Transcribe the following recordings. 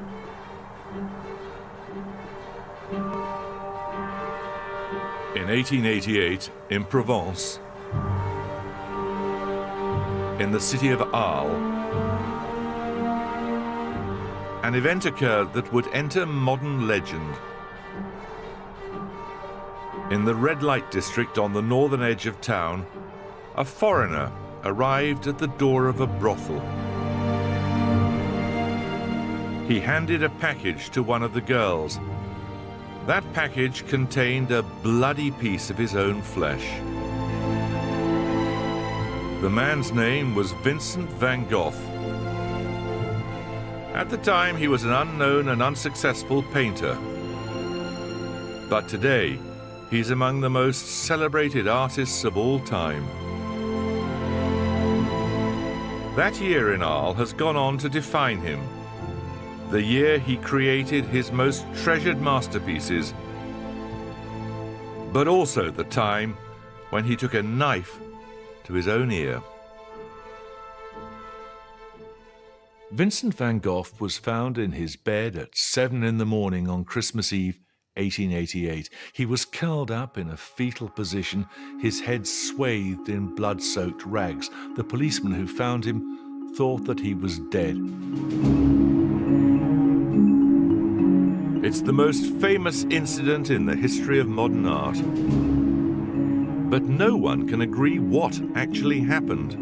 In 1888, in Provence, in the city of Arles, an event occurred that would enter modern legend. In the red light district on the northern edge of town, a foreigner arrived at the door of a brothel. He handed a package to one of the girls. That package contained a bloody piece of his own flesh. The man's name was Vincent van Gogh. At the time, he was an unknown and unsuccessful painter. But today, he's among the most celebrated artists of all time. That year in Arles has gone on to define him. The year he created his most treasured masterpieces, but also the time when he took a knife to his own ear. Vincent van Gogh was found in his bed at 7 in the morning on Christmas Eve, 1888. He was curled up in a fetal position, his head swathed in blood-soaked rags. The policeman who found him thought that he was dead. It's the most famous incident in the history of modern art. But no one can agree what actually happened.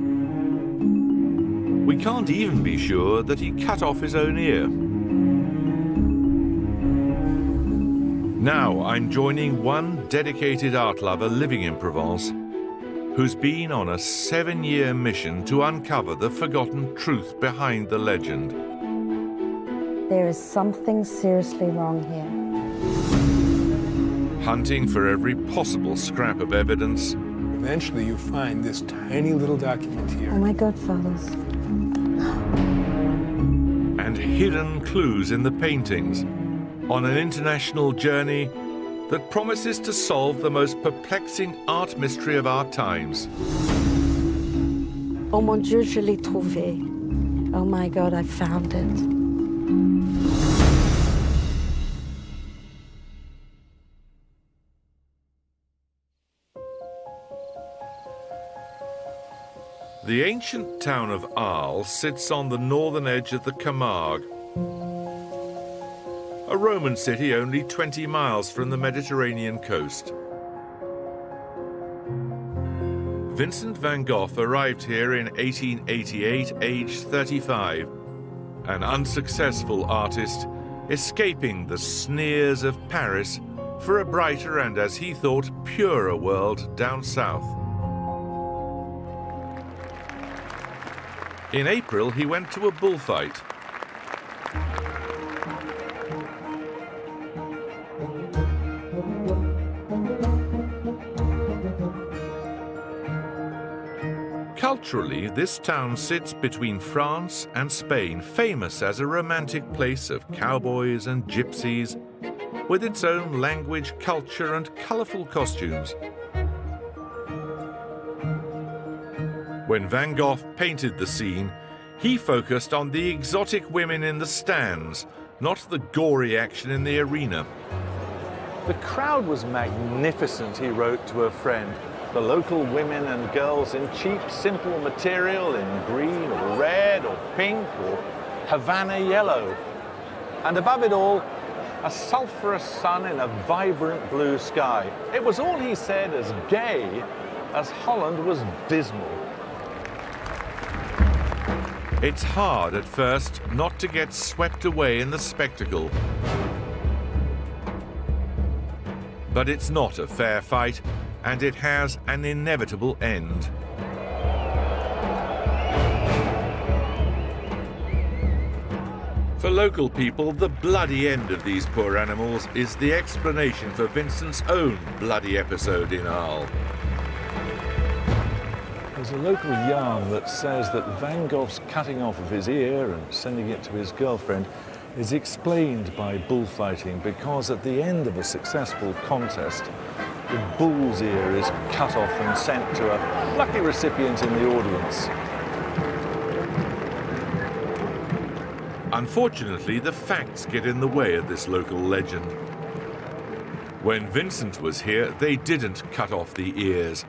We can't even be sure that he cut off his own ear. Now I'm joining one dedicated art lover living in Provence who's been on a 7-year mission to uncover the forgotten truth behind the legend. There is something seriously wrong here. Hunting for every possible scrap of evidence. Eventually you find this tiny little document here. Oh, my godfathers. And hidden clues in the paintings on an international journey that promises to solve the most perplexing art mystery of our times. Oh mon Dieu, je l'ai trouvé. Oh my God, I found it. The ancient town of Arles sits on the northern edge of the Camargue, a Roman city only 20 miles from the Mediterranean coast. Vincent van Gogh arrived here in 1888, aged 35, an unsuccessful artist escaping the sneers of Paris for a brighter and, as he thought, purer world down south. In April, he went to a bullfight. Culturally, this town sits between France and Spain, famous as a romantic place of cowboys and gypsies, with its own language, culture, and colourful costumes. When Van Gogh painted the scene, he focused on the exotic women in the stands, not the gory action in the arena. The crowd was magnificent, he wrote to a friend. The local women and girls in cheap, simple material in green or red or pink or Havana yellow. And above it all, a sulphurous sun in a vibrant blue sky. It was all, he said, as gay as Holland was dismal. It's hard at first not to get swept away in the spectacle. But it's not a fair fight, and it has an inevitable end. For local people, the bloody end of these poor animals is the explanation for Vincent's own bloody episode in Arles. There's a local yarn that says that Van Gogh's cutting off of his ear and sending it to his girlfriend is explained by bullfighting, because at the end of a successful contest, the bull's ear is cut off and sent to a lucky recipient in the audience. Unfortunately, the facts get in the way of this local legend. When Vincent was here, they didn't cut off the ears.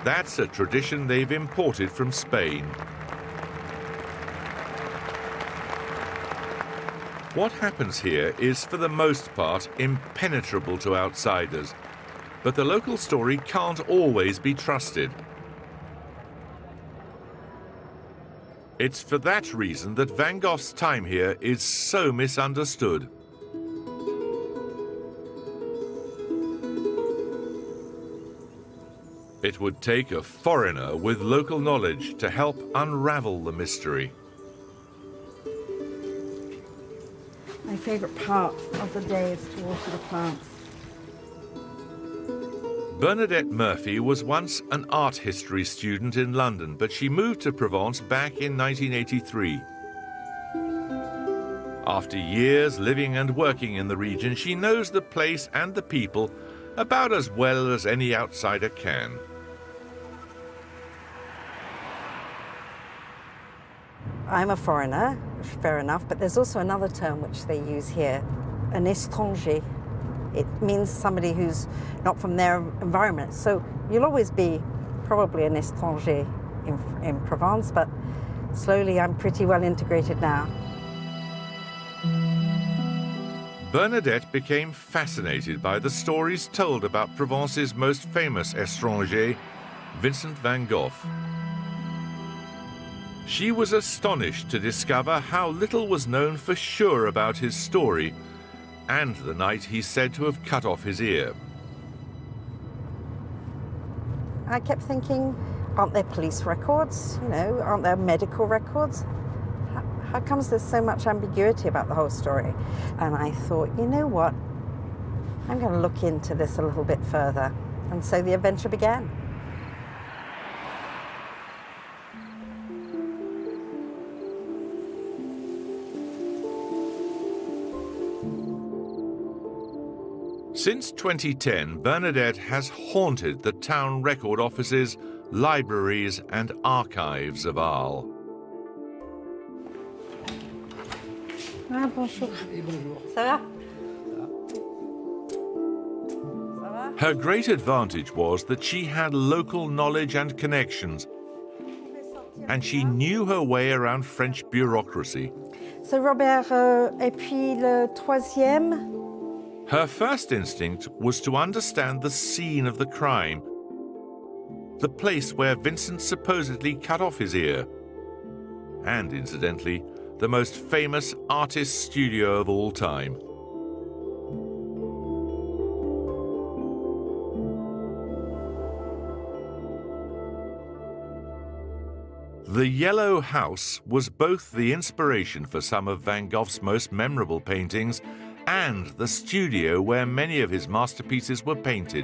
That's a tradition they've imported from Spain. What happens here is, for the most part, impenetrable to outsiders, but the local story can't always be trusted. It's for that reason that Van Gogh's time here is so misunderstood. It would take a foreigner with local knowledge to help unravel the mystery. My favourite part of the day is to water the plants. Bernadette Murphy was once an art history student in London, but she moved to Provence back in 1983. After years living and working in the region, she knows the place and the people about as well as any outsider can. I'm a foreigner, fair enough, but there's also another term which they use here, an étranger. It means somebody who's not from their environment. So you'll always be probably an étranger in Provence, but slowly I'm pretty well integrated now. Bernadette became fascinated by the stories told about Provence's most famous étranger, Vincent van Gogh. She was astonished to discover how little was known for sure about his story and the night he's said to have cut off his ear. I kept thinking, aren't there police records? You know, aren't there medical records? How comes there's so much ambiguity about the whole story? And I thought, you know what? I'm going to look into this a little bit further. And so the adventure began. Since 2010, Bernadette has haunted the town record offices, libraries and archives of Arles. Ah, bonjour. Ça va? Ça va? Her great advantage was that she had local knowledge and connections, and she knew her way around French bureaucracy. C'est Robert, et puis le troisième. Her first instinct was to understand the scene of the crime, the place where Vincent supposedly cut off his ear, and, incidentally, the most famous artist studio of all time. The Yellow House was both the inspiration for some of Van Gogh's most memorable paintings and the studio where many of his masterpieces were painted.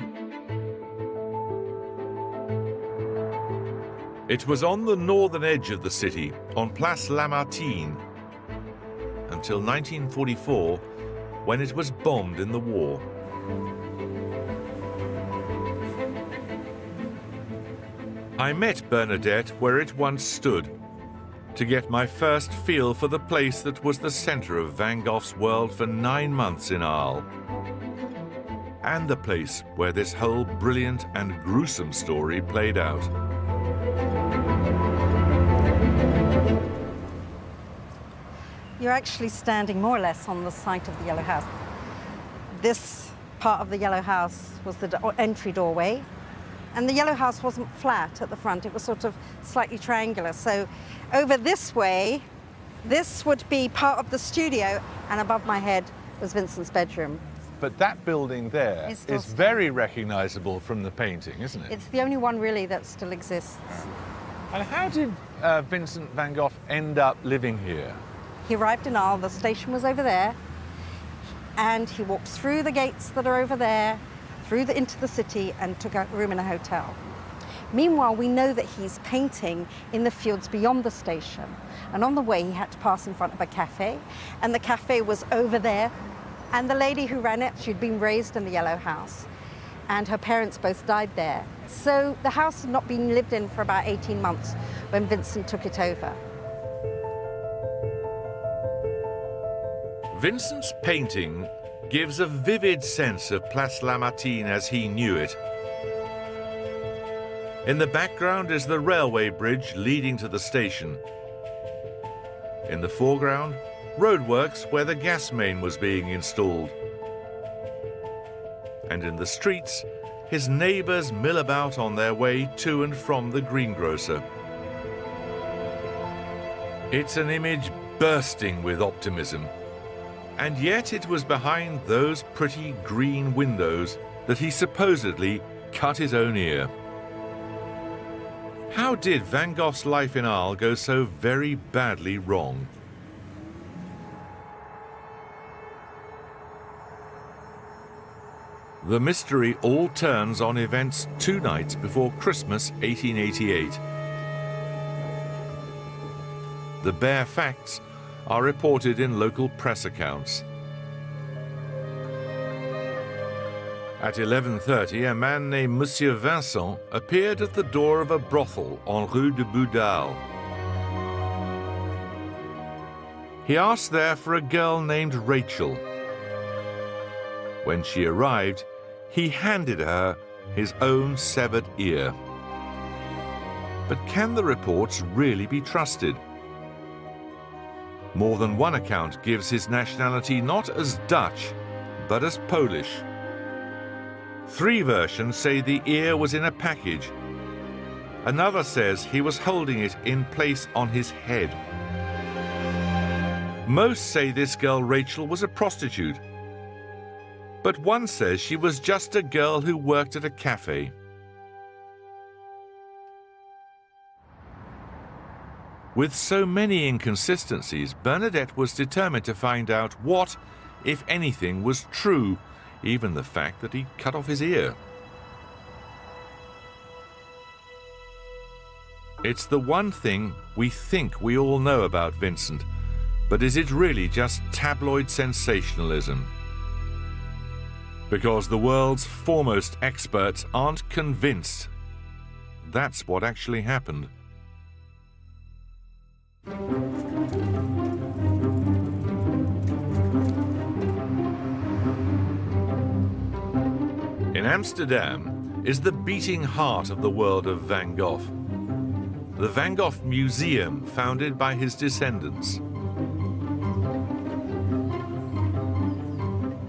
It was on the northern edge of the city, on Place Lamartine, until 1944, when it was bombed in the war. I met Bernadette where it once stood, to get my first feel for the place that was the center of Van Gogh's world for 9 months in Arles, and the place where this whole brilliant and gruesome story played out. You're actually standing more or less on the site of the Yellow House. This part of the Yellow House was the entry doorway, and the Yellow House wasn't flat at the front, it was sort of slightly triangular. So over this way, this would be part of the studio, and above my head was Vincent's bedroom. But that building there is very recognizable from the painting, isn't it? It's the only one really that still exists. And how did Vincent van Gogh end up living here? He arrived in Arles, the station was over there, and he walked through the gates that are over there, into the city, and took a room in a hotel. Meanwhile, we know that he's painting in the fields beyond the station, and on the way he had to pass in front of a cafe, and the cafe was over there, and the lady who ran it, she'd been raised in the Yellow House, and her parents both died there. So the house had not been lived in for about 18 months when Vincent took it over. Vincent's painting gives a vivid sense of Place Lamartine as he knew it. In the background is the railway bridge leading to the station. In the foreground, roadworks where the gas main was being installed. And in the streets, his neighbours mill about on their way to and from the greengrocer. It's an image bursting with optimism. And yet it was behind those pretty green windows that he supposedly cut his own ear. How did Van Gogh's life in Arles go so very badly wrong? The mystery all turns on events 2 nights before Christmas 1888. The bare facts are reported in local press accounts. At 11:30, a man named Monsieur Vincent appeared at the door of a brothel on Rue de Boudal. He asked there for a girl named Rachel. When she arrived, he handed her his own severed ear. But can the reports really be trusted? More than one account gives his nationality not as Dutch, but as Polish. 3 versions say the ear was in a package. Another says he was holding it in place on his head. Most say this girl Rachel was a prostitute. But one says she was just a girl who worked at a cafe. With so many inconsistencies, Bernadette was determined to find out what, if anything, was true, even the fact that he cut off his ear. It's the one thing we think we all know about Vincent, but is it really just tabloid sensationalism? Because the world's foremost experts aren't convinced that's what actually happened. In Amsterdam is the beating heart of the world of Van Gogh. The Van Gogh Museum, founded by his descendants.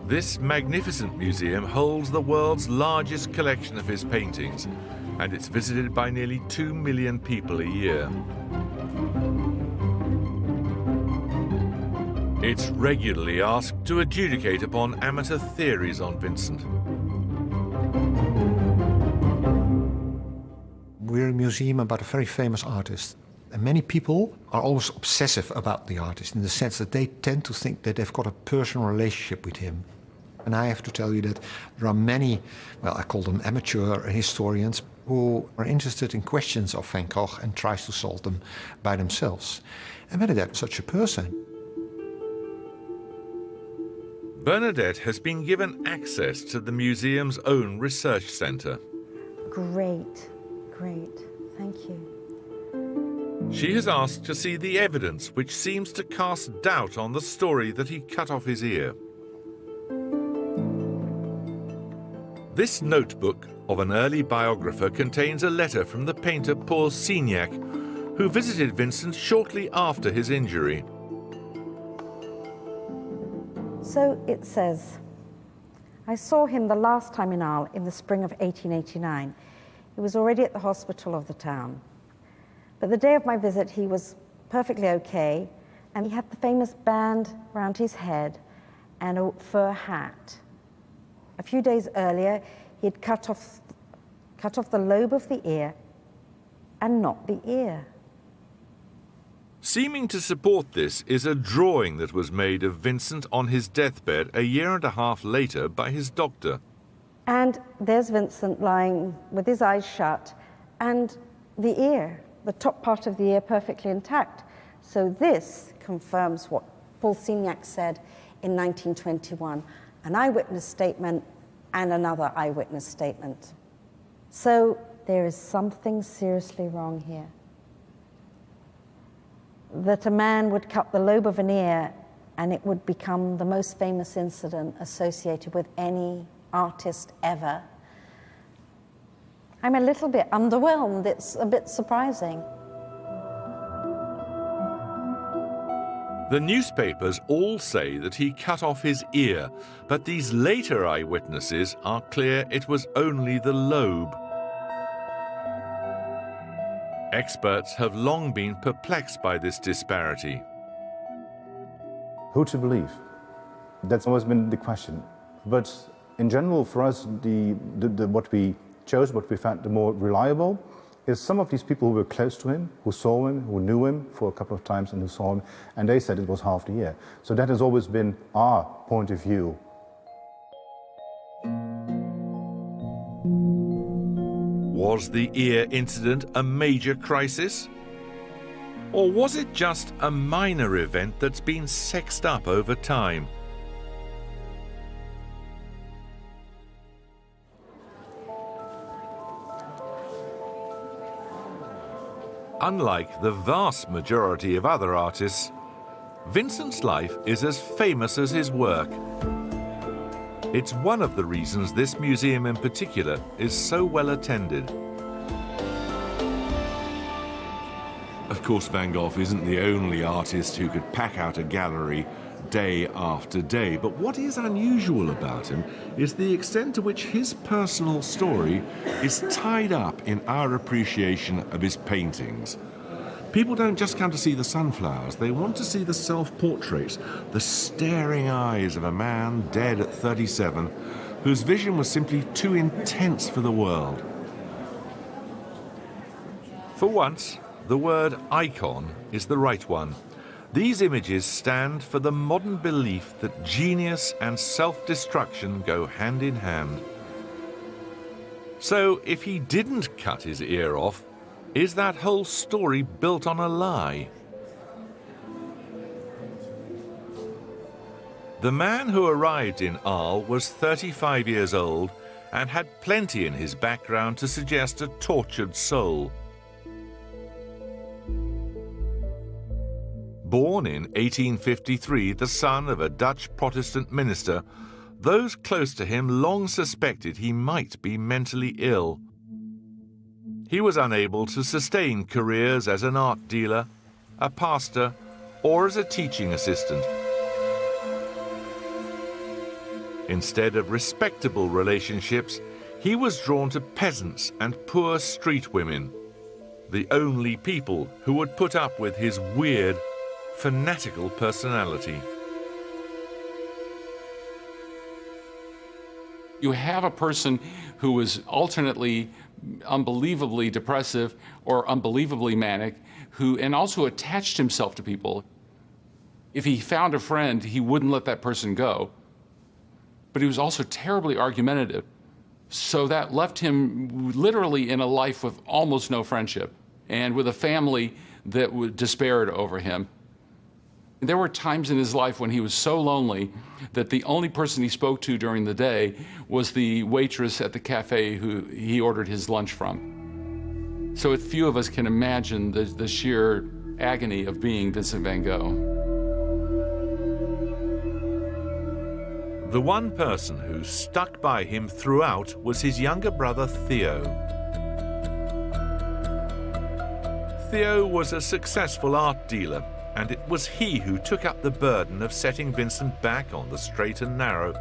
This magnificent museum holds the world's largest collection of his paintings, and it's visited by nearly 2 million people a year. It's regularly asked to adjudicate upon amateur theories on Vincent. We're a museum about a very famous artist. And many people are always obsessive about the artist in the sense that they tend to think that they've got a personal relationship with him. And I have to tell you that there are many, well, I call them amateur historians, who are interested in questions of Van Gogh and tries to solve them by themselves. And Bernadette is such a person. Bernadette has been given access to the museum's own research centre. Great, great. Thank you. She has asked to see the evidence which seems to cast doubt on the story that he cut off his ear. This notebook of an early biographer contains a letter from the painter Paul Signac, who visited Vincent shortly after his injury. So it says, I saw him the last time in Arles in the spring of 1889. He was already at the hospital of the town. But the day of my visit, he was perfectly okay, and he had the famous band round his head and a fur hat. A few days earlier, he had cut off the lobe of the ear and not the ear. Seeming to support this is a drawing that was made of Vincent on his deathbed a year and a half later by his doctor. And there's Vincent lying with his eyes shut and the ear, the top part of the ear, perfectly intact. So this confirms what Paul Signac said in 1921, an eyewitness statement and another eyewitness statement. So there is something seriously wrong here. That a man would cut the lobe of an ear and it would become the most famous incident associated with any artist ever. I'm a little bit underwhelmed. It's a bit surprising. The newspapers all say that he cut off his ear, but these later eyewitnesses are clear it was only the lobe. Experts have long been perplexed by this disparity. Who to believe? That's always been the question. But in general, for us, what we chose, what we found the more reliable, is some of these people who were close to him, who saw him, who knew him for a couple of times and who saw him, and they said it was half the year. So that has always been our point of view. Was the ear incident a major crisis? Or was it just a minor event that's been sexed up over time? Unlike the vast majority of other artists, Vincent's life is as famous as his work. It's one of the reasons this museum in particular is so well attended. Of course, Van Gogh isn't the only artist who could pack out a gallery day after day, but what is unusual about him is the extent to which his personal story is tied up in our appreciation of his paintings. People don't just come to see the sunflowers, they want to see the self-portraits, the staring eyes of a man dead at 37, whose vision was simply too intense for the world. For once, the word icon is the right one. These images stand for the modern belief that genius and self-destruction go hand in hand. So, if he didn't cut his ear off, is that whole story built on a lie? The man who arrived in Arles was 35 years old and had plenty in his background to suggest a tortured soul. Born in 1853, the son of a Dutch Protestant minister, those close to him long suspected he might be mentally ill. He was unable to sustain careers as an art dealer, a pastor, or as a teaching assistant. Instead of respectable relationships, he was drawn to peasants and poor street women, the only people who would put up with his weird, fanatical personality. You have a person who is alternately unbelievably depressive or unbelievably manic, and also attached himself to people. If he found a friend, he wouldn't let that person go. But he was also terribly argumentative. So that left him literally in a life with almost no friendship and with a family that despaired over him. There were times in his life when he was so lonely that the only person he spoke to during the day was the waitress at the cafe who he ordered his lunch from. So few of us can imagine the sheer agony of being Vincent van Gogh. The one person who stuck by him throughout was his younger brother Theo. Theo was a successful art dealer, and it was he who took up the burden of setting Vincent back on the straight and narrow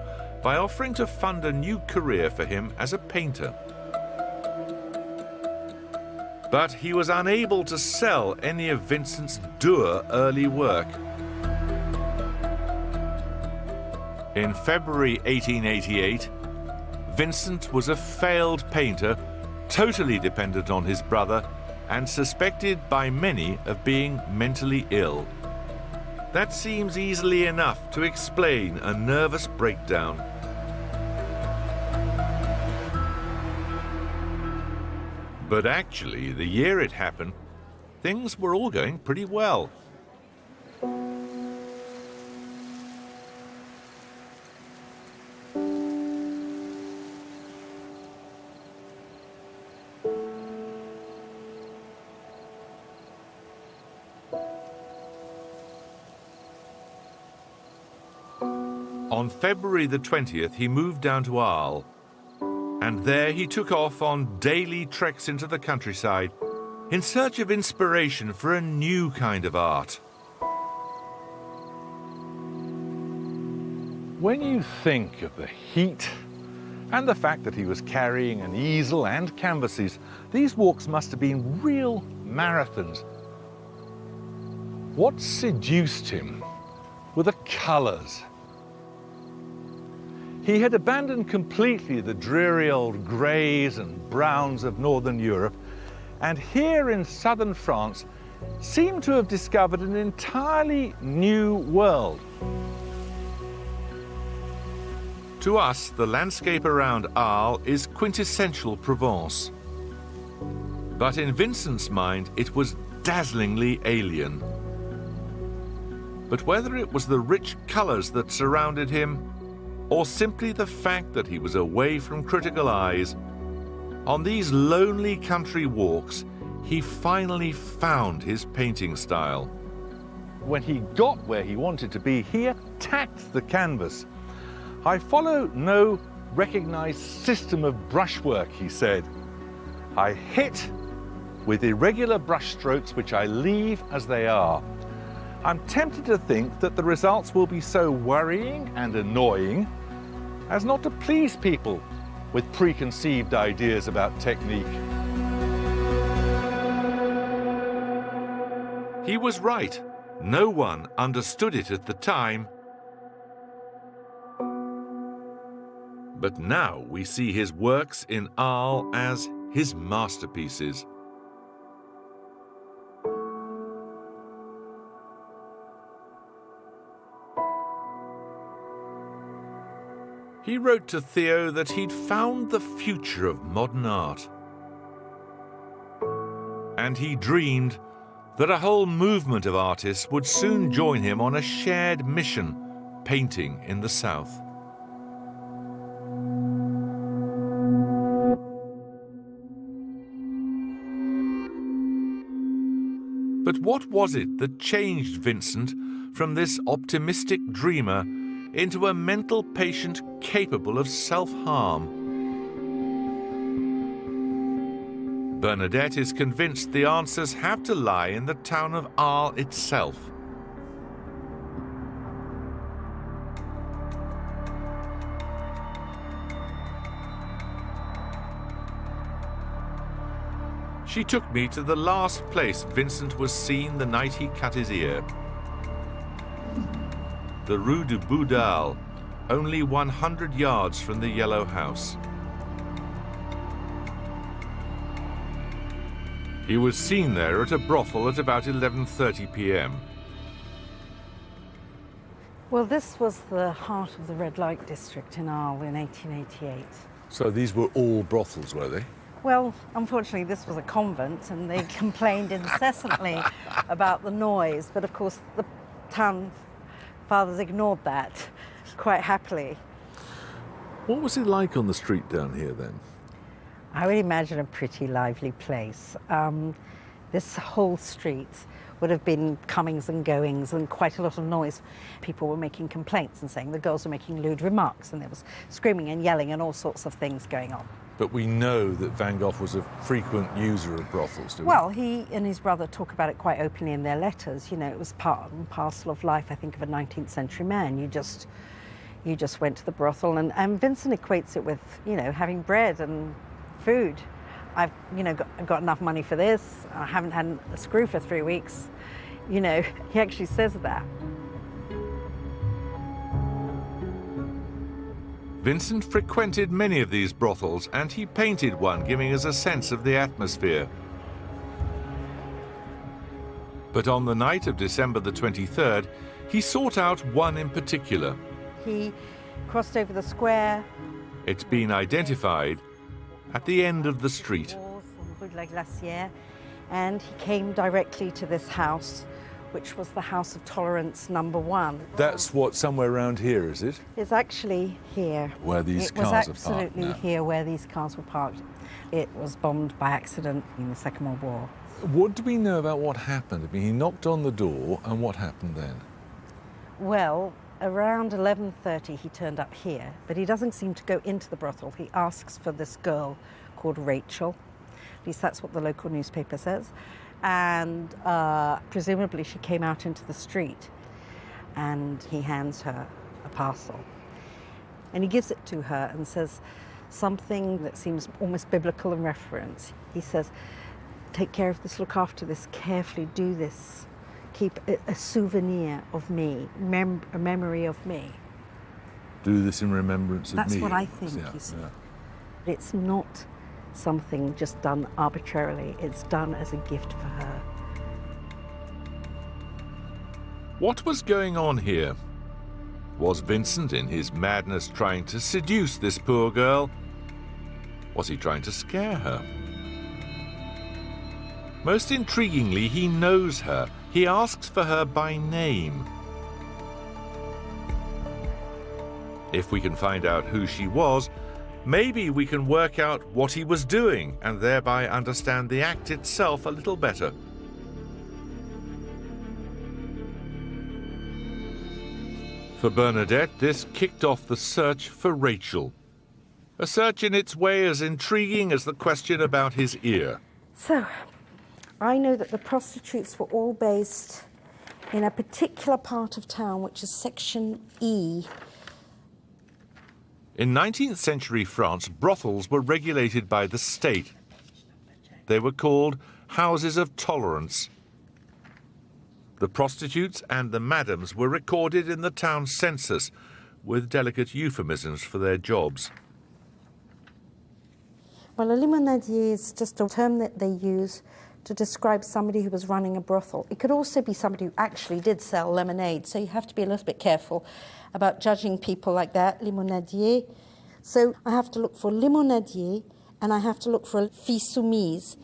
by offering to fund a new career for him as a painter. But he was unable to sell any of Vincent's dour early work. In February 1888, Vincent was a failed painter, totally dependent on his brother, and suspected by many of being mentally ill. That seems easily enough to explain a nervous breakdown. But actually, the year it happened, things were all going pretty well. On February the 20th, he moved down to Arles, and there he took off on daily treks into the countryside in search of inspiration for a new kind of art. When you think of the heat and the fact that he was carrying an easel and canvases, these walks must have been real marathons. What seduced him were the colours. He had abandoned completely the dreary old greys and browns of Northern Europe, and here in southern France seemed to have discovered an entirely new world. To us, the landscape around Arles is quintessential Provence. But in Vincent's mind, it was dazzlingly alien. But whether it was the rich colours that surrounded him, or simply the fact that he was away from critical eyes, on these lonely country walks, he finally found his painting style. When he got where he wanted to be, he attacked the canvas. "I follow no recognized system of brushwork," he said. "I hit with irregular brushstrokes which I leave as they are. I'm tempted to think that the results will be so worrying and annoying as not to please people with preconceived ideas about technique." He was right. No one understood it at the time. But now we see his works in Arles as his masterpieces. He wrote to Theo that he'd found the future of modern art. And he dreamed that a whole movement of artists would soon join him on a shared mission, painting in the South. But what was it that changed Vincent from this optimistic dreamer into a mental patient capable of self-harm? Bernadette is convinced the answers have to lie in the town of Arles itself. She took me to the last place Vincent was seen the night he cut his ear. The Rue du Boudal, only 100 yards from the Yellow House. He was seen there at a brothel at about 11:30 p.m. Well, this was the heart of the red light district in Arles in 1888. So these were all brothels, were they? Well, unfortunately, this was a convent, and they complained incessantly about the noise. But of course, the town fathers ignored that quite happily. What was it like on the street down here then? I would imagine a pretty lively place. This whole street would have been comings and goings and quite a lot of noise. People were making complaints and saying the girls were making lewd remarks, and there was screaming and yelling and all sorts of things going on. But we know that Van Gogh was a frequent user of brothels, do we? Well, he and his brother talk about it quite openly in their letters. You know, it was part and parcel of life, I think, of a 19th century man. You just went to the brothel, and Vincent equates it with, you know, having bread and food. I've got enough money for this. I haven't had a screw for 3 weeks. You know, he actually says that. Vincent frequented many of these brothels, and he painted one, giving us a sense of the atmosphere. But on the night of December the 23rd, he sought out one in particular. He crossed over the square. It's been identified at the end of the street. Rue de la Glacière, and he came directly to this house, which was the House of Tolerance number 1. That's what, somewhere around here, is it? It's actually here. Where these cars are parked. parked It was absolutely now. here where these cars were parked. It was bombed by accident in the Second World War. What do we know about what happened? I mean, he knocked on the door, and what happened then? Well, Around 11:30 he turned up here, but he doesn't seem to go into the brothel. He asks for this girl called Rachel. At least that's what the local newspaper says. And presumably she came out into the street, and he hands her a parcel. And he gives it to her and says something that seems almost biblical in reference. He says, take care of this, look after this, carefully do this. Keep a souvenir of me, a memory of me. Do this in remembrance of me. That's what I think, you see. It's not something just done arbitrarily. It's done as a gift for her. What was going on here? Was Vincent, in his madness, trying to seduce this poor girl? Was he trying to scare her? Most intriguingly, he knows her. He asks for her by name. If we can find out who she was, maybe we can work out what he was doing and thereby understand the act itself a little better. For Bernadette, this kicked off the search for Rachel. A search in its way as intriguing as the question about his ear. So, I know that the prostitutes were all based in a particular part of town, which is Section E. In 19th century France, brothels were regulated by the state. They were called houses of tolerance. The prostitutes and the madams were recorded in the town census, with delicate euphemisms for their jobs. Well, a limonadier is just a term that they use to describe somebody who was running a brothel. It could also be somebody who actually did sell lemonade, so you have to be a little bit careful about judging people like that, limonadier. So I have to look for limonadier, and I have to look for a fille soumise.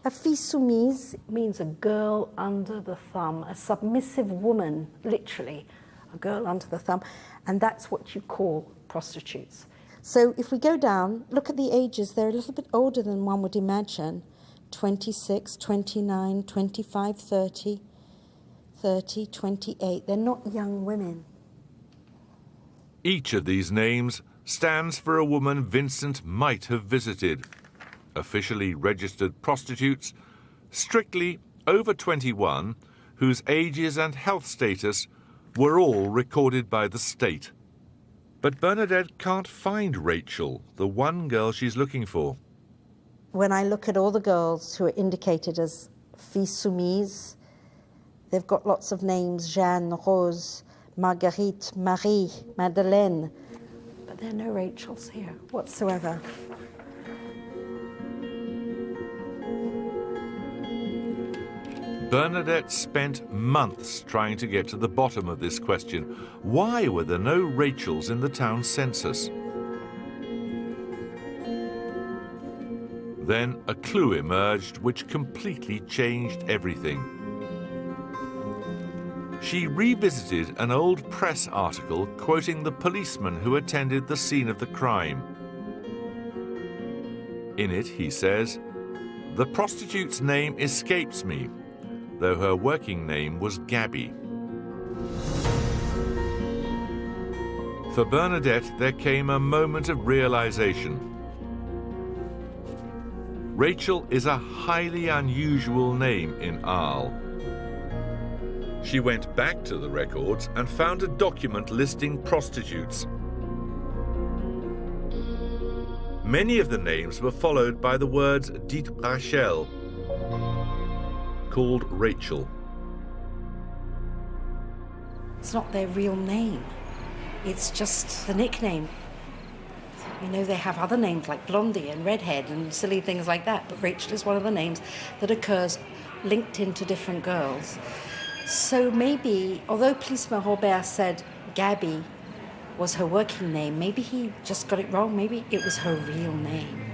A fille soumise means a girl under the thumb, a submissive woman, literally, a girl under the thumb, and that's what you call prostitutes. So if we go down, look at the ages, they're a little bit older than one would imagine. 26, 29, 25, 30, 30, 28. They're not young women. Each of these names stands for a woman Vincent might have visited. Officially registered prostitutes, strictly over 21, whose ages and health status were all recorded by the state. But Bernadette can't find Rachel, the one girl she's looking for. When I look at all the girls who are indicated as filles soumises, they've got lots of names: Jeanne, Rose, Marguerite, Marie, Madeleine. But there are no Rachels here whatsoever. Bernadette spent months trying to get to the bottom of this question. Why were there no Rachels in the town census? Then a clue emerged which completely changed everything. She revisited an old press article quoting the policeman who attended the scene of the crime. In it, he says, "The prostitute's name escapes me, though her working name was Gabby." For Bernadette, there came a moment of realization. Rachel is a highly unusual name in Arles. She went back to the records and found a document listing prostitutes. Many of the names were followed by the words dit Rachel, called Rachel. It's not their real name. It's just the nickname. You know, they have other names like Blondie and Redhead and silly things like that, but Rachel is one of the names that occurs linked into different girls. So maybe, although Policeman Robert said Gabby was her working name, maybe he just got it wrong. Maybe it was her real name.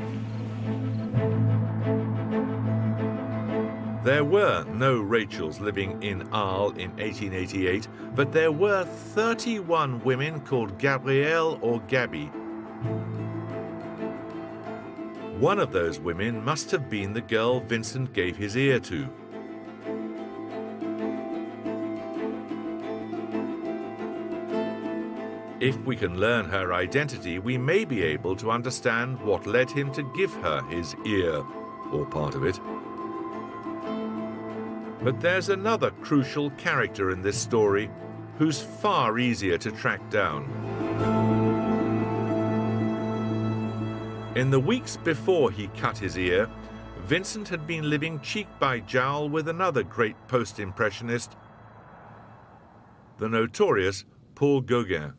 There were no Rachels living in Arles in 1888, but there were 31 women called Gabrielle or Gabby. One of those women must have been the girl Vincent gave his ear to. If we can learn her identity, we may be able to understand what led him to give her his ear, or part of it. But there's another crucial character in this story who's far easier to track down. In the weeks before he cut his ear, Vincent had been living cheek by jowl with another great post-impressionist, the notorious Paul Gauguin.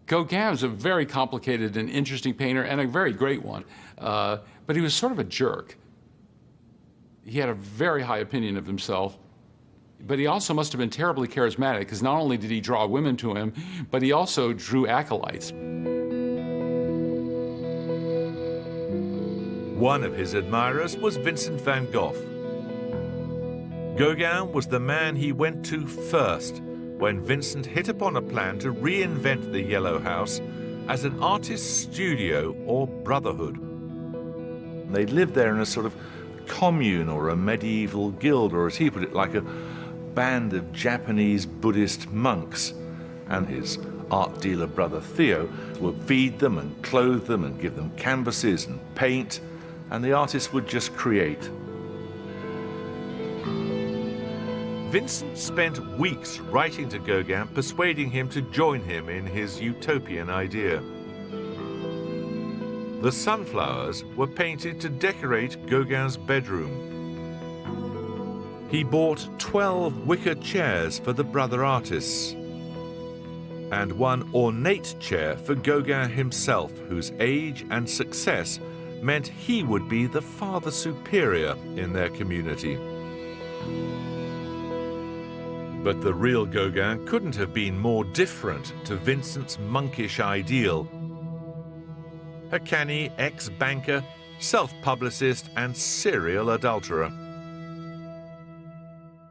Gauguin was a very complicated and interesting painter, and a very great one, but he was sort of a jerk. He had a very high opinion of himself, but he also must have been terribly charismatic, because not only did he draw women to him, but he also drew acolytes. One of his admirers was Vincent van Gogh. Gauguin was the man he went to first when Vincent hit upon a plan to reinvent the Yellow House as an artist's studio or brotherhood. They'd lived there in a sort of commune or a medieval guild, or as he put it, like a band of Japanese Buddhist monks. And his art dealer brother Theo would feed them and clothe them and give them canvases and paint, and the artists would just create. Vincent spent weeks writing to Gauguin, persuading him to join him in his utopian idea. The sunflowers were painted to decorate Gauguin's bedroom. He bought 12 wicker chairs for the brother artists, and one ornate chair for Gauguin himself, whose age and success meant he would be the father superior in their community. But the real Gauguin couldn't have been more different to Vincent's monkish ideal. A canny ex-banker, self-publicist, and serial adulterer.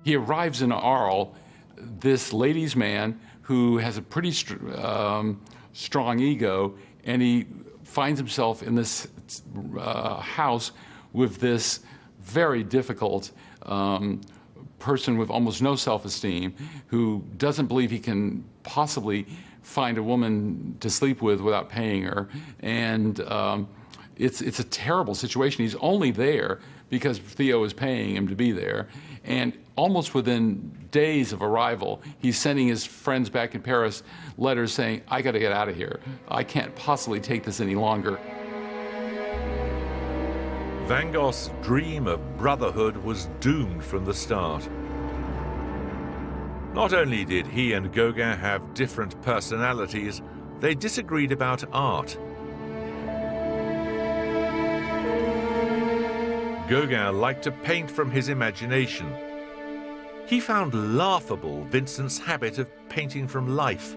He arrives in Arles, this ladies' man who has a pretty strong ego, and he finds himself in this house with this very difficult person with almost no self-esteem, who doesn't believe he can possibly find a woman to sleep with without paying her. And it's a terrible situation. He's only there because Theo is paying him to be there. And almost within days of arrival, he's sending his friends back in Paris letters saying, I got to get out of here. I can't possibly take this any longer. Van Gogh's dream of brotherhood was doomed from the start. Not only did he and Gauguin have different personalities, they disagreed about art. Gauguin liked to paint from his imagination. He found laughable Vincent's habit of painting from life.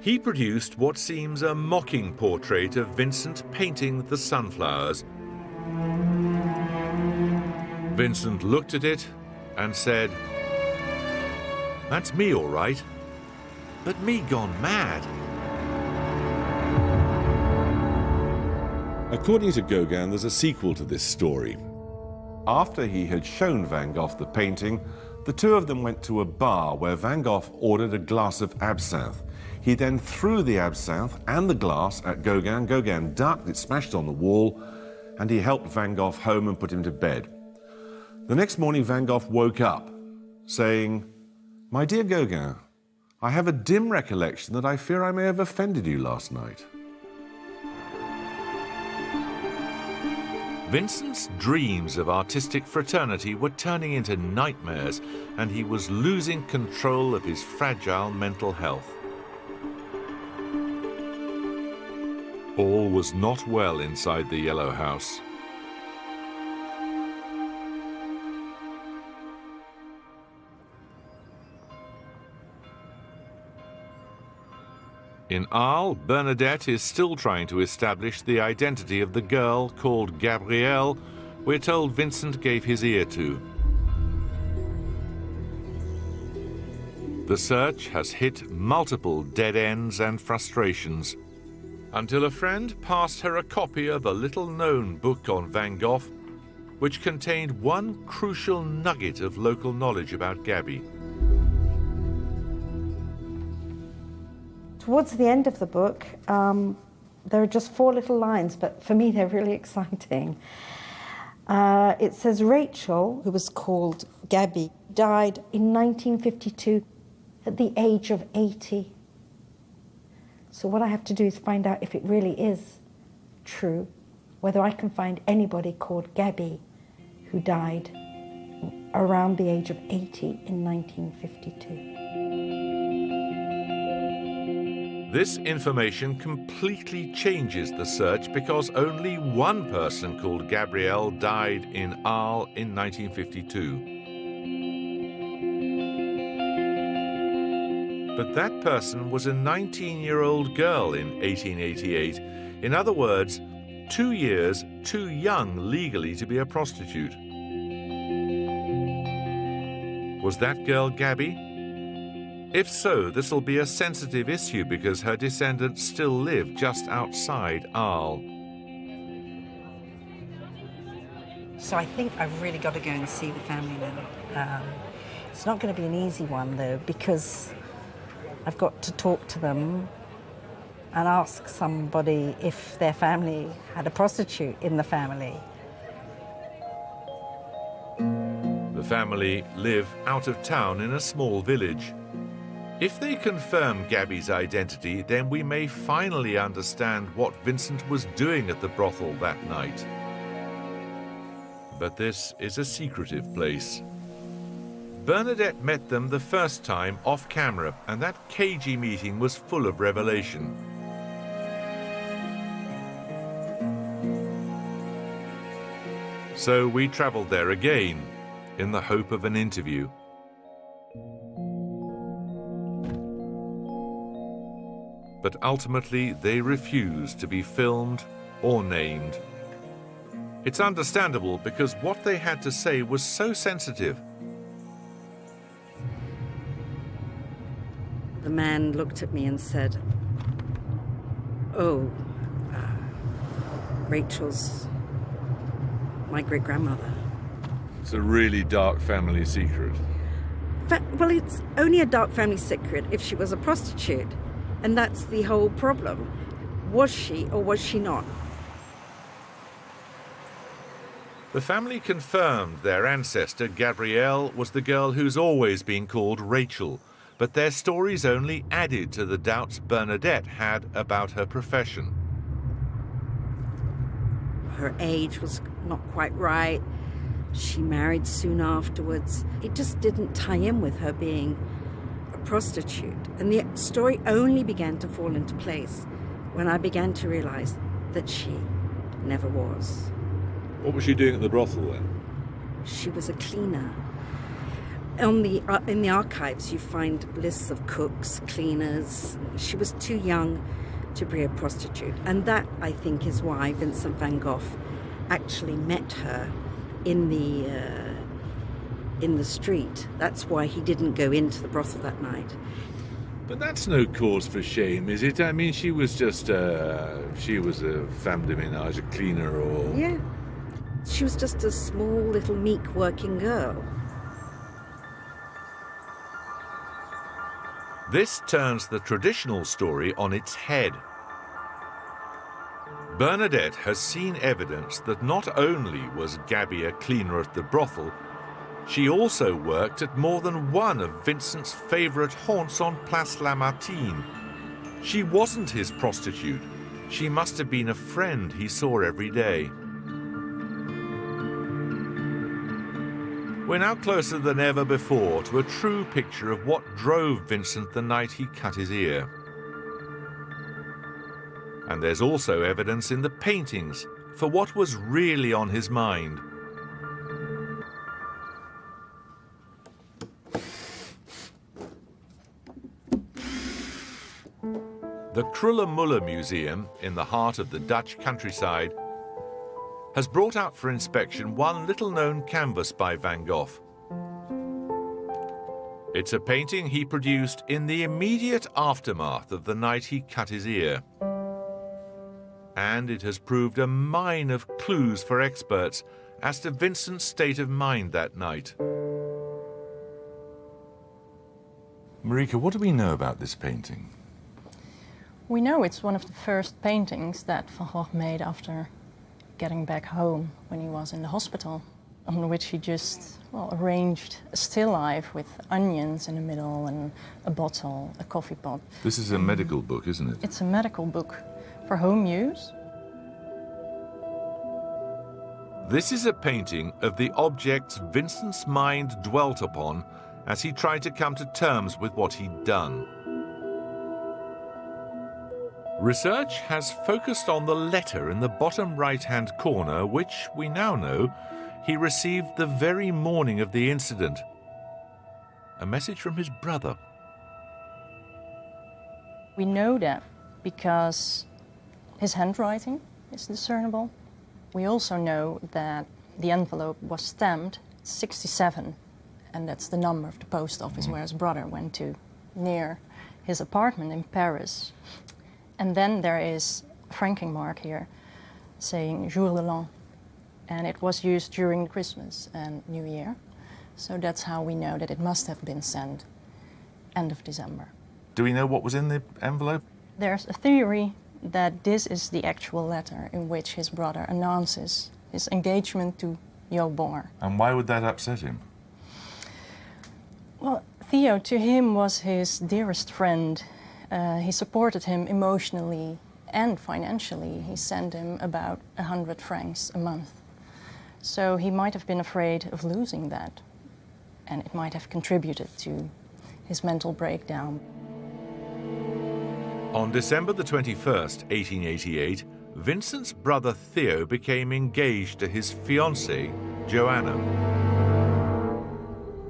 He produced what seems a mocking portrait of Vincent painting the sunflowers. Vincent looked at it and said, "That's me all right, but me gone mad." According to Gauguin, there's a sequel to this story. After he had shown Van Gogh the painting, the two of them went to a bar where Van Gogh ordered a glass of absinthe. He then threw the absinthe and the glass at Gauguin. Gauguin ducked, it smashed on the wall, and he helped Van Gogh home and put him to bed. The next morning, Van Gogh woke up, saying, "My dear Gauguin, I have a dim recollection that I fear I may have offended you last night." Vincent's dreams of artistic fraternity were turning into nightmares, and he was losing control of his fragile mental health. All was not well inside the Yellow House. In Arles, Bernadette is still trying to establish the identity of the girl called Gabrielle we're told Vincent gave his ear to. The search has hit multiple dead ends and frustrations, until a friend passed her a copy of a little-known book on Van Gogh, which contained one crucial nugget of local knowledge about Gabby. Towards the end of the book, there are just 4 little lines, but for me they're really exciting. It says, Rachel, who was called Gabby, died in 1952 at the age of 80. So what I have to do is find out if it really is true, whether I can find anybody called Gabby who died around the age of 80 in 1952. This information completely changes the search because only one person called Gabrielle died in Arles in 1952. But that person was a 19-year-old girl in 1888. In other words, 2 years too young legally to be a prostitute. Was that girl Gabby? If so, this will be a sensitive issue because her descendants still live just outside Arles. So I think I've really got to go and see the family now. It's not going to be an easy one, though, because I've got to talk to them and ask somebody if their family had a prostitute in the family. The family live out of town in a small village. If they confirm Gabby's identity, then we may finally understand what Vincent was doing at the brothel that night. But this is a secretive place. Bernadette met them the first time off camera, and that cagey meeting was full of revelation. So we travelled there again, in the hope of an interview. But ultimately, they refused to be filmed or named. It's understandable because what they had to say was so sensitive. The man looked at me and said, "Oh, Rachel's my great-grandmother." It's a really dark family secret. Well, it's only a dark family secret if she was a prostitute. And that's the whole problem. Was she or was she not? The family confirmed their ancestor, Gabrielle, was the girl who's always been called Rachel, but their stories only added to the doubts Bernadette had about her profession. Her age was not quite right. She married soon afterwards. It just didn't tie in with her being a prostitute. And the story only began to fall into place when I began to realize that she never was. What was she doing at the brothel then? She was a cleaner. In the archives, you find lists of cooks, cleaners. She was too young to be a prostitute. And that, I think, is why Vincent van Gogh actually met her in the street. That's why he didn't go into the brothel that night. But that's no cause for shame, is it? I mean, she was just, she was a femme de ménage, a cleaner or... Yeah. She was just a small, little, meek working girl. This turns the traditional story on its head. Bernadette has seen evidence that not only was Gabby a cleaner at the brothel, she also worked at more than one of Vincent's favourite haunts on Place Lamartine. She wasn't his prostitute. She must have been a friend he saw every day. We're now closer than ever before to a true picture of what drove Vincent the night he cut his ear. And there's also evidence in the paintings for what was really on his mind. The Krullenmuller Museum, in the heart of the Dutch countryside, has brought out for inspection one little-known canvas by Van Gogh. It's a painting he produced in the immediate aftermath of the night he cut his ear. And it has proved a mine of clues for experts as to Vincent's state of mind that night. Marika, what do we know about this painting? We know it's one of the first paintings that Van Gogh made after getting back home when he was in the hospital, on which he just arranged a still life with onions in the middle and a bottle, a coffee pot. This is a medical book, isn't it? It's a medical book for home use. This is a painting of the objects Vincent's mind dwelt upon as he tried to come to terms with what he'd done. Research has focused on the letter in the bottom right-hand corner, which, we now know, he received the very morning of the incident. A message from his brother. We know that because his handwriting is discernible. We also know that the envelope was stamped 67, and that's the number of the post office where his brother went to, near his apartment in Paris. And then there is a franking mark here saying Jour de l'An, and it was used during Christmas and New Year. So that's how we know that it must have been sent end of December. Do we know what was in the envelope? There's a theory that this is the actual letter in which his brother announces his engagement to Jo Bonger. And why would that upset him? Well, Theo to him was his dearest friend. He supported him emotionally and financially. He sent him about 100 francs a month. So he might have been afraid of losing that, and it might have contributed to his mental breakdown. On December the 21st, 1888, Vincent's brother Theo became engaged to his fiancée, Joanna.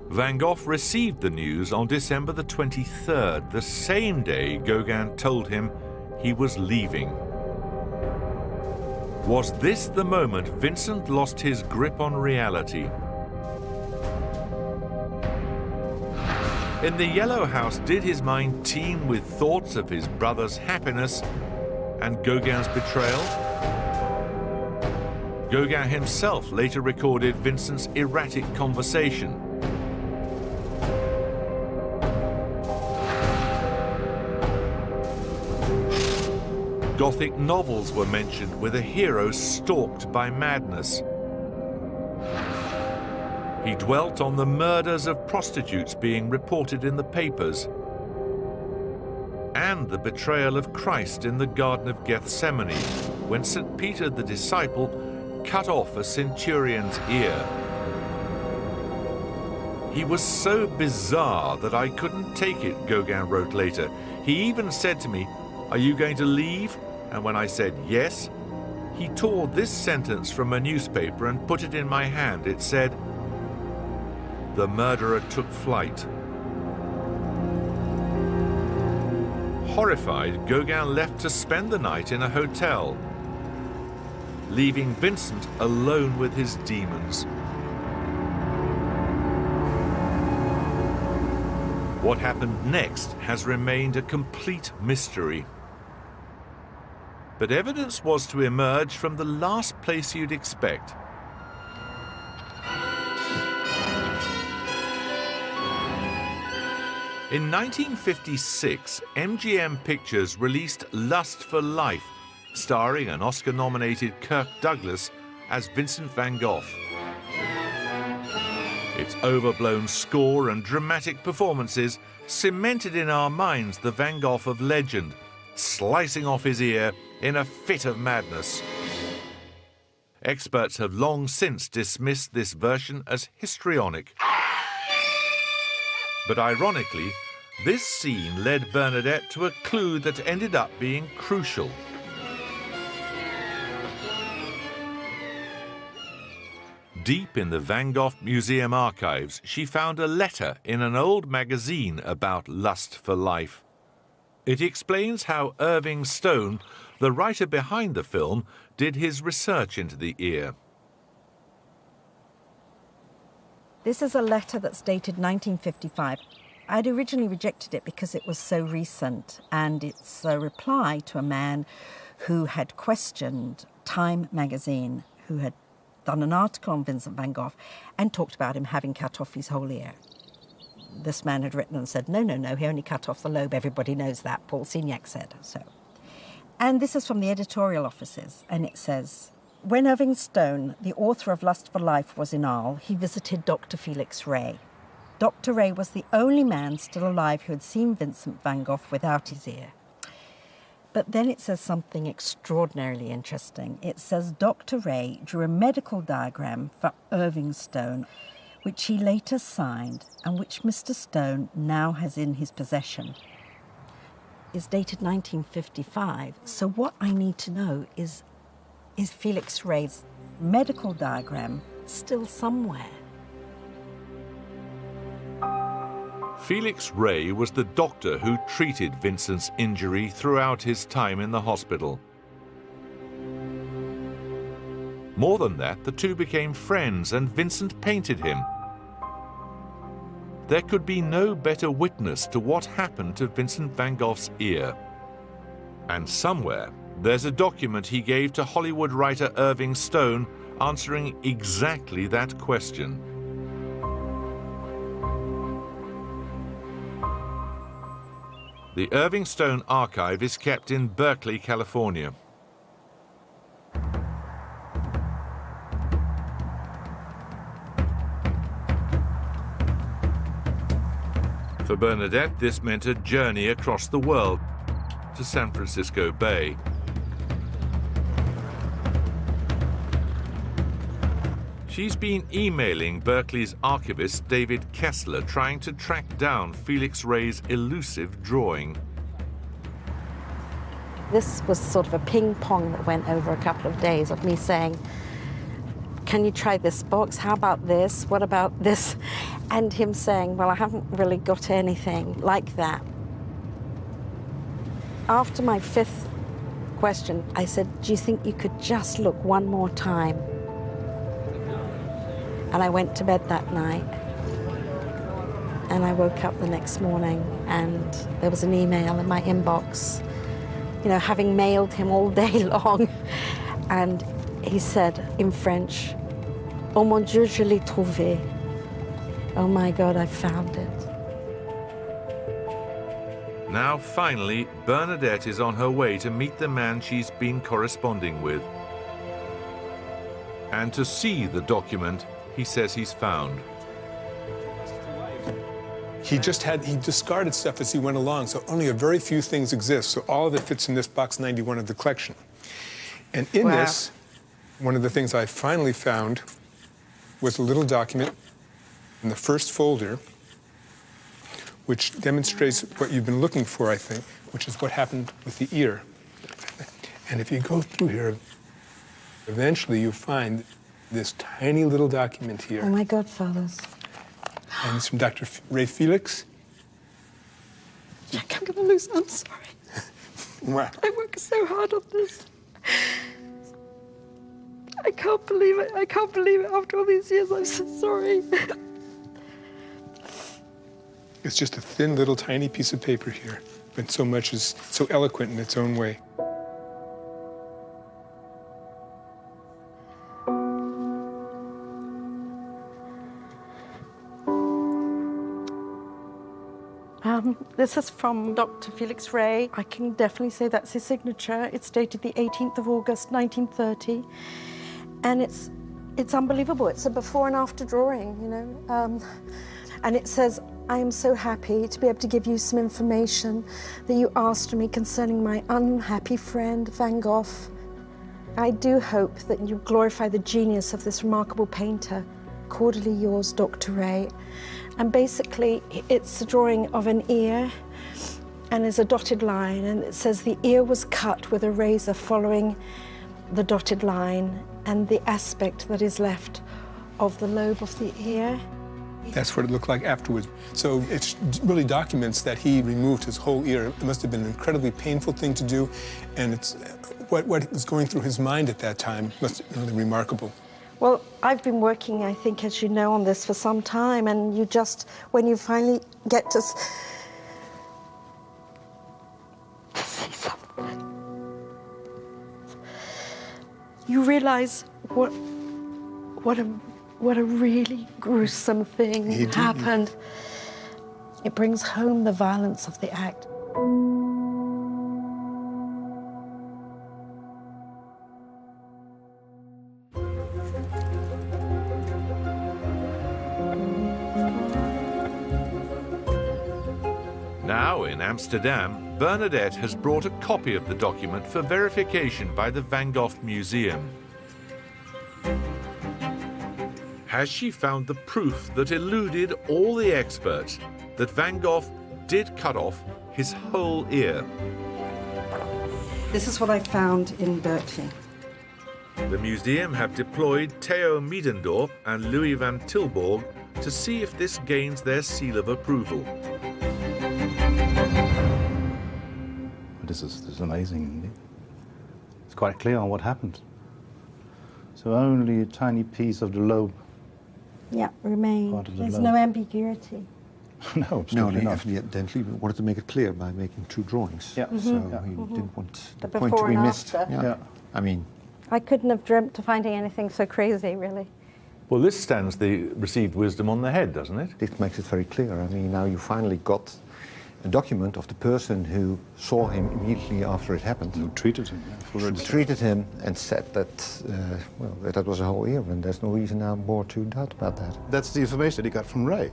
Van Gogh received the news on December the 23rd, the same day Gauguin told him he was leaving. Was this the moment Vincent lost his grip on reality? In the Yellow House, did his mind teem with thoughts of his brother's happiness and Gauguin's betrayal? Gauguin himself later recorded Vincent's erratic conversation. Gothic novels were mentioned with a hero stalked by madness. He dwelt on the murders of prostitutes being reported in the papers and the betrayal of Christ in the Garden of Gethsemane when St. Peter the disciple cut off a centurion's ear. He was so bizarre that I couldn't take it, Gauguin wrote later. He even said to me, "Are you going to leave?" And when I said yes, he tore this sentence from a newspaper and put it in my hand. It said, "The murderer took flight." Horrified, Gauguin left to spend the night in a hotel, leaving Vincent alone with his demons. What happened next has remained a complete mystery. But evidence was to emerge from the last place you'd expect. In 1956, MGM Pictures released Lust for Life, starring an Oscar-nominated Kirk Douglas as Vincent van Gogh. Its overblown score and dramatic performances cemented in our minds the Van Gogh of legend, slicing off his ear in a fit of madness. Experts have long since dismissed this version as histrionic. But ironically, this scene led Bernadette to a clue that ended up being crucial. Deep in the Van Gogh Museum archives, she found a letter in an old magazine about Lust for Life. It explains how Irving Stone, the writer behind the film, did his research into the ear. This is a letter that's dated 1955. I'd originally rejected it because it was so recent, and it's a reply to a man who had questioned Time magazine, who had done an article on Vincent van Gogh and talked about him having cut off his whole ear. This man had written and said, no, he only cut off the lobe, everybody knows that, Paul Signac said. So And this is from the editorial offices, and it says, when Irving Stone, the author of Lust for Life, was in Arles, he visited Dr. Felix Ray. Dr. Ray was the only man still alive who had seen Vincent van Gogh without his ear. But then it says something extraordinarily interesting. It says Dr. Ray drew a medical diagram for Irving Stone, which he later signed and which Mr. Stone now has in his possession. It's dated 1955, so what I need to know is Felix Ray's medical diagram still somewhere? Felix Ray was the doctor who treated Vincent's injury throughout his time in the hospital. More than that, the two became friends and Vincent painted him. There could be no better witness to what happened to Vincent van Gogh's ear. And somewhere, there's a document he gave to Hollywood writer Irving Stone answering exactly that question. The Irving Stone archive is kept in Berkeley, California. For Bernadette, this meant a journey across the world to San Francisco Bay. She's been emailing Berkeley's archivist David Kessler, trying to track down Felix Ray's elusive drawing. This was sort of a ping pong that went over a couple of days of me saying, can you try this box? How about this? What about this? And him saying, well, I haven't really got anything like that. After my fifth question, I said, do you think you could just look one more time? And I went to bed that night. And I woke up the next morning and there was an email in my inbox, you know, having mailed him all day long. And he said in French, "Oh mon Dieu, je l'ai trouvé." Oh my God, I found it. Now, finally, Bernadette is on her way to meet the man she's been corresponding with. And to see the document he says he's found. He discarded stuff as he went along, so only a very few things exist. So all of it fits in this box 91 of the collection. And in this, one of the things I finally found was a little document in the first folder, which demonstrates what you've been looking for, I think, which is what happened with the ear. And if you go through here, eventually you find this tiny little document here. Oh my godfathers. And it's from Dr. Ray Felix. Jack, I'm gonna lose. I'm sorry. Wow. I worked so hard on this. I can't believe it. I can't believe it after all these years. I'm so sorry. It's just a thin little tiny piece of paper here, but so much is so eloquent in its own way. This is from Dr. Felix Ray. I can definitely say that's his signature. It's dated the 18th of August, 1930. And it's unbelievable. It's a before and after drawing, you know. And it says, I am so happy to be able to give you some information that you asked me concerning my unhappy friend, Van Gogh. I do hope that you glorify the genius of this remarkable painter. Cordially yours, Dr. Ray. And basically, it's a drawing of an ear, and there's a dotted line, and it says the ear was cut with a razor following the dotted line, and the aspect that is left of the lobe of the ear. That's what it looked like afterwards. So it really documents that he removed his whole ear. It must have been an incredibly painful thing to do, and it's what was going through his mind at that time must have been really remarkable. Well, I've been working, I think, as you know, on this for some time, and you just, when you finally get to see something, you realize what a really gruesome thing happened. It brings home the violence of the act. Now in Amsterdam, Bernadette has brought a copy of the document for verification by the Van Gogh Museum. Has she found the proof that eluded all the experts that Van Gogh did cut off his whole ear? This is what I found in Berkeley. The museum have deployed Theo Miedendorp and Louis van Tilburg to see if this gains their seal of approval. This is amazing, indeed. It's quite clear on what happened. So only a tiny piece of the lobe. Yeah, remained. There's no ambiguity. No, No, they not. evidently wanted to make it clear by making two drawings. Yeah. So he didn't want the point before to be and missed. after. Yeah. I mean, I couldn't have dreamt of finding anything so crazy, really. Well, this stands the received wisdom on the head, doesn't it? it makes it very clear. I mean, now you finally got a document of the person who saw him immediately after it happened. Who treated him? Treated him and said that, well, that was a whole ear, and there's no reason now more to doubt about that. That's the information that he got from Ray.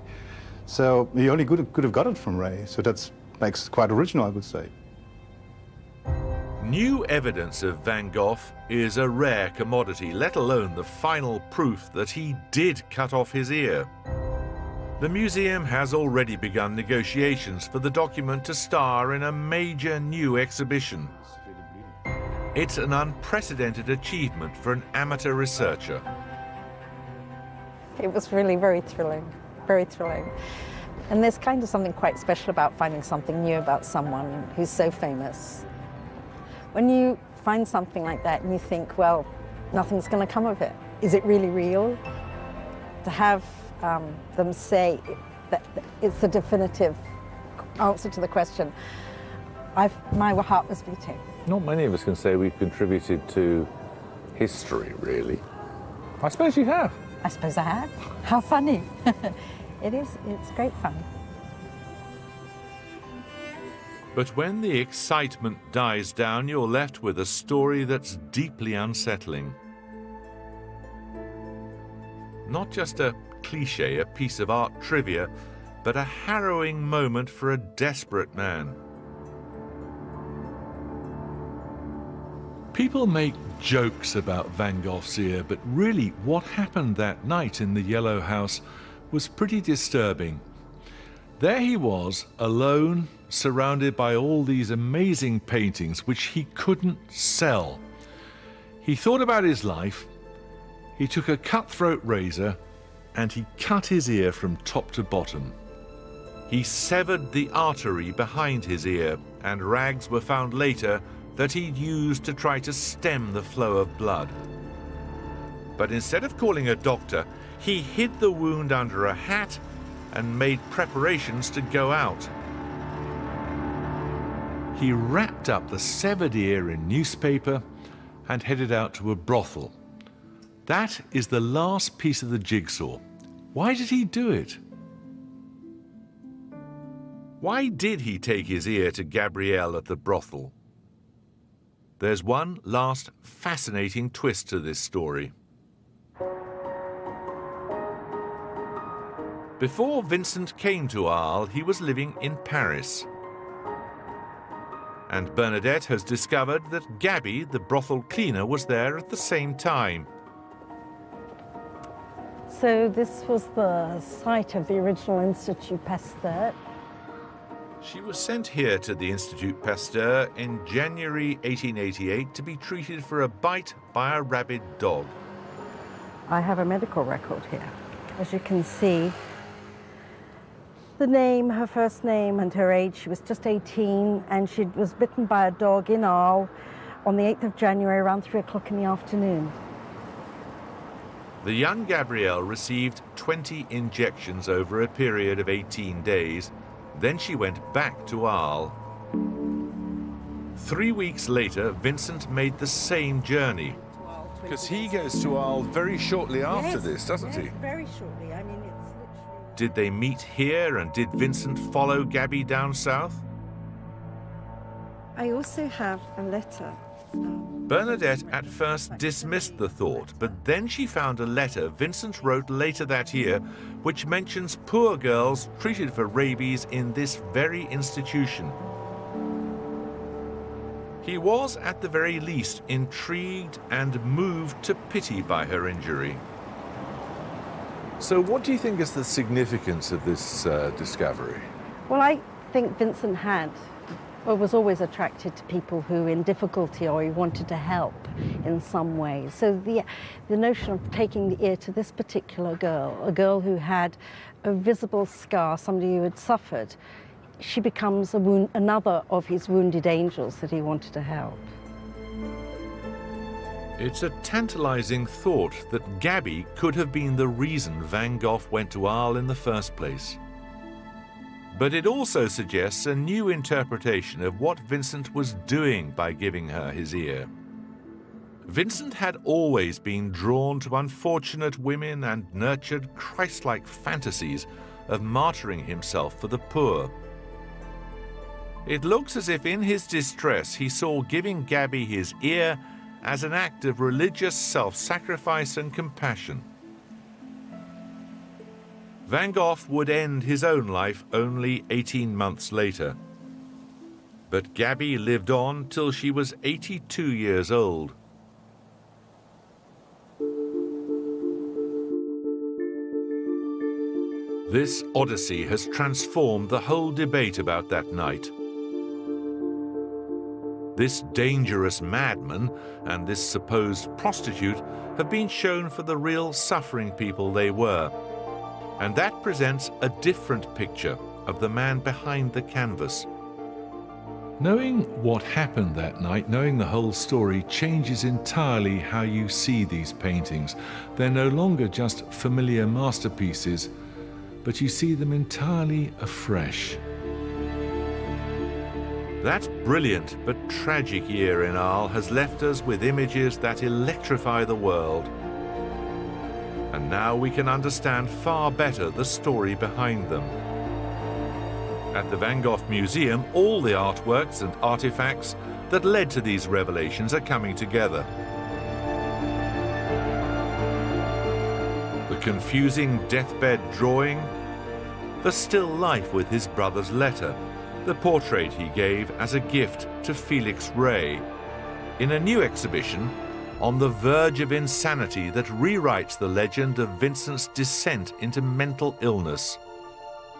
So he only could have got it from Ray. So that makes it quite original, I would say. New evidence of Van Gogh is a rare commodity, let alone the final proof that he did cut off his ear. The museum has already begun negotiations for the document to star in a major new exhibition. It's an unprecedented achievement for an amateur researcher. It was really very thrilling, very thrilling. And there's kind of something quite special about finding something new about someone who's so famous. When you find something like that and you think, well, nothing's going to come of it. Is it really real? To have them say that it's a definitive answer to the question, my heart was beating. Not many of us can say we've contributed to history, really. I suppose you have. I suppose I have. How funny. It's great fun. But when the excitement dies down, you're left with a story that's deeply unsettling. Not just a cliché, a piece of art trivia, but a harrowing moment for a desperate man. People make jokes about Van Gogh's ear, but really what happened that night in the Yellow House was pretty disturbing. There he was, alone, surrounded by all these amazing paintings which he couldn't sell. He thought about his life, he took a cutthroat razor, and he cut his ear from top to bottom. He severed the artery behind his ear, and rags were found later that he'd used to try to stem the flow of blood. But instead of calling a doctor, he hid the wound under a hat and made preparations to go out. He wrapped up the severed ear in newspaper and headed out to a brothel. That is the last piece of the jigsaw. Why did he do it? Why did he take his ear to Gabrielle at the brothel? There's one last fascinating twist to this story. Before Vincent came to Arles, he was living in Paris. And Bernadette has discovered that Gabby, the brothel cleaner, was there at the same time. So this was the site of the original Institut Pasteur. She was sent here to the Institut Pasteur in January 1888 to be treated for a bite by a rabid dog. I have a medical record here. As you can see, the name, her first name and her age. She was just 18 and she was bitten by a dog in Arles on the 8th of January around 3 o'clock in the afternoon. The young Gabrielle received 20 injections over a period of 18 days. Then she went back to Arles. 3 weeks later, Vincent made the same journey. Because he goes to Arles very shortly after this, doesn't he? Very shortly. I mean, it's literally... Did they meet here, and did Vincent follow Gabby down south? I also have a letter Bernadette at first dismissed the thought, but then she found a letter Vincent wrote later that year which mentions poor girls treated for rabies in this very institution. He was, at the very least, intrigued and moved to pity by her injury. So what do you think is the significance of this discovery? Well, I think Vincent was always attracted to people who were in difficulty or he wanted to help in some way. So the notion of taking the ear to this particular girl, a girl who had a visible scar, somebody who had suffered, she becomes another of his wounded angels that he wanted to help. It's a tantalizing thought that Gabby could have been the reason Van Gogh went to Arles in the first place. But it also suggests a new interpretation of what Vincent was doing by giving her his ear. Vincent had always been drawn to unfortunate women and nurtured Christ-like fantasies of martyring himself for the poor. It looks as if in his distress he saw giving Gabby his ear as an act of religious self-sacrifice and compassion. Van Gogh would end his own life only 18 months later. But Gabby lived on till she was 82 years old. This odyssey has transformed the whole debate about that night. This dangerous madman and this supposed prostitute have been shown for the real suffering people they were. And that presents a different picture of the man behind the canvas. Knowing what happened that night, knowing the whole story, changes entirely how you see these paintings. They're no longer just familiar masterpieces, but you see them entirely afresh. That brilliant but tragic year in Arles has left us with images that electrify the world. And now we can understand far better the story behind them. At the Van Gogh Museum, all the artworks and artifacts that led to these revelations are coming together. The confusing deathbed drawing, the still life with his brother's letter, the portrait he gave as a gift to Felix Ray. In a new exhibition, On the Verge of Insanity, that rewrites the legend of Vincent's descent into mental illness.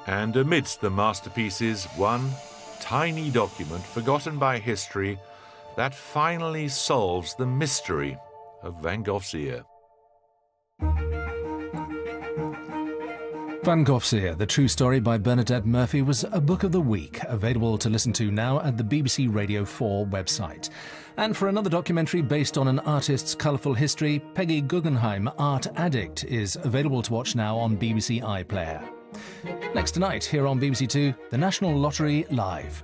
And amidst the masterpieces, one tiny document forgotten by history that finally solves the mystery of Van Gogh's ear. Van Gogh's Ear, The True Story by Bernadette Murphy, was a book of the week, available to listen to now at the BBC Radio 4 website. And for another documentary based on an artist's colourful history, Peggy Guggenheim, Art Addict, is available to watch now on BBC iPlayer. Next tonight, here on BBC Two, the National Lottery Live.